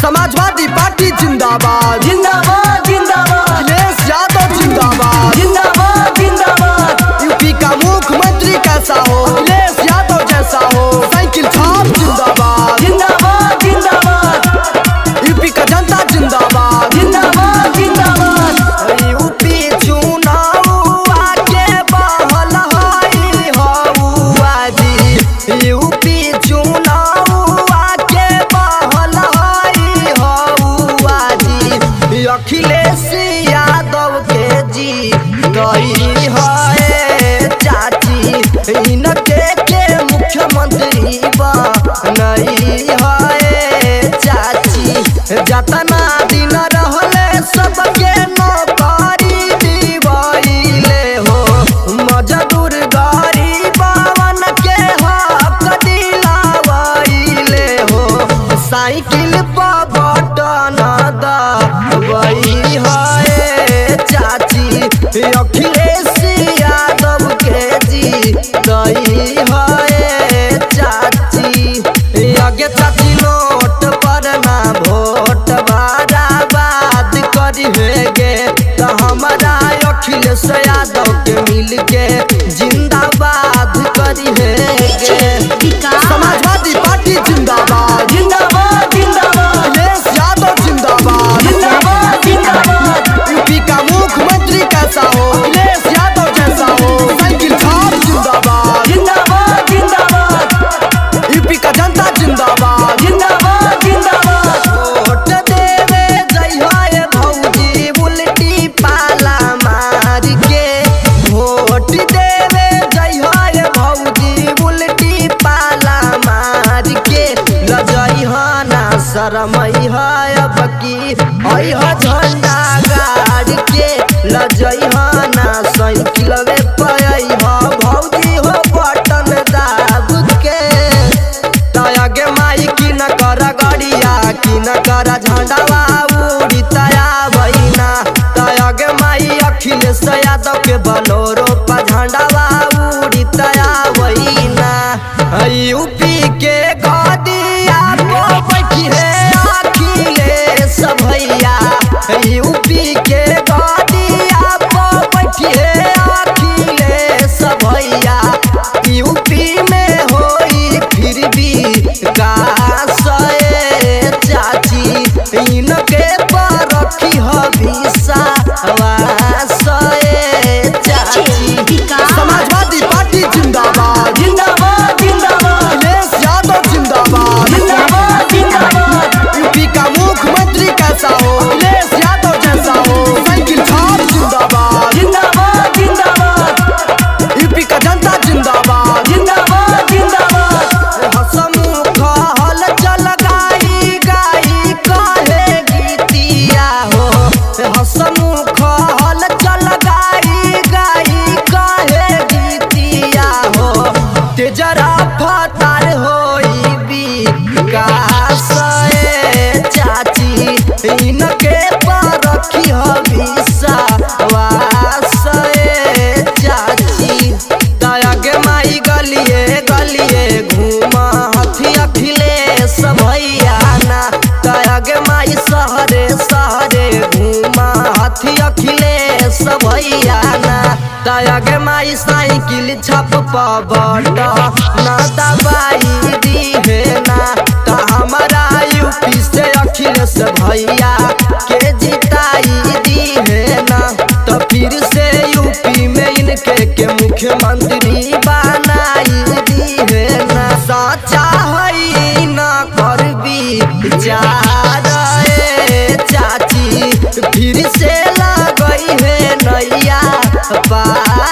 समाजवादी पार्टी जिंदाबाद जिंदाबाद जिंदाबाद। अखिलेश यादव जिंदाबाद जिंदाबाद जिंदाबाद। यूपी का मुख्यमंत्री कैसा हो, अखिलेश यादव जैसा हो। साइकिल छाप जिंदाबाद जिंदाबाद जिंदाबाद। यूपी का जनता जिंदाबाद जिंदाबाद जिंदाबाद। यूपी चुनाव आके बहल हई हौआ जी। यूपी चुनाव आके बहल हई हौआ जी। अखिलेश यादव के जी गई है चाची, इनके के मुख्यमंत्री बनई है चाची। जतना दिन रहले सबके नौकरी दिवैले हो, मजदूर गरीबवन के हक दिलावैले हो। साइकिल पर बटन दबाई है चाची, अखिलेश यादव के जी गई है चाची। आगे चाची नोट पर ना वोट बराबाद करी हेगे, तो हमारा अखिलेश यादव के मिल के जिंदाबाद करी हेगे। समाजवादी पार्टी जिंदाबाद जिंदाबाद जिंदाबाद। अखिलेश यादव जिंदाबाद जिंदाबाद जिंदाबाद। यूपी का मुख्यमंत्री कैसा हो, अखिलेश यादव जैसा हो। साइकिल छाप जिंदाबाद जिंदाबाद जिंदाबाद। यूपी का जनता जिंदाबाद जिंदाबाद जिंदाबाद। वोट देवे जइहा भौजी उल्टी पाला मार के। वोट देवे जइहा भौजी उल्टी पाला मार के। लजइहा ना शरमइहा अब की अइहा झंडा गाड़ के। लजइहा ना साइकिलवे पइहा भौजी हो बटन दाब के। तयागे माई की न कर गड़िया की न कर झंडावा उड़ी तया बहिना। तयागे माई अखिलेश यादव के बलोरो पर झंडावा उड़ी तया बहिना। यूपी के गदिया को बैठी है अखिलेश भैया। यूपी के गदिया को बैठी है अखिलेश भैया। यूपी में होई फिर भी काश चाची, इनके पर रखी हविसा चाची। समाजवादी पार्टी जिंदाबाद जिंदाबाद जिंदाबाद। अखिलेश यादव जिंदाबाद जिंदाबाद जिंदाबाद। यूपी का मुख्यमंत्री कैसा हो, अखिलेश यादव जैसा हो। साइकिल छाप जिंदाबाद जिंदाबाद जिंदाबाद। यूपी का जनता जिंदाबाद जिंदाबाद जिंदाबाद। हसमुख हल चल गाई गाई कहे गीतिया हो। हसमुख हल चल गाई गाई कहे गीतिया हो। तेजरा फतार होई विकास चाची, इनके पर रखी हविसा चाची। तयागे माई गलिए गलिए घूमा हथी अखिलेश भैया ना। तयागे माई शहरे शहरे घूमा हथी अखिलेश भैया ना। तयागे माई साइकिल छप पबट ना दबाई दी है ना। तो हमारा यूपी से अखिलेश भैया के जिताई दी है ना। तो फिर से यूपी में इनके के मुख्यमंत्री बनाई दी है ना। सच्चा है ना करबी जा चाची, फिर से लगई है नैया पार।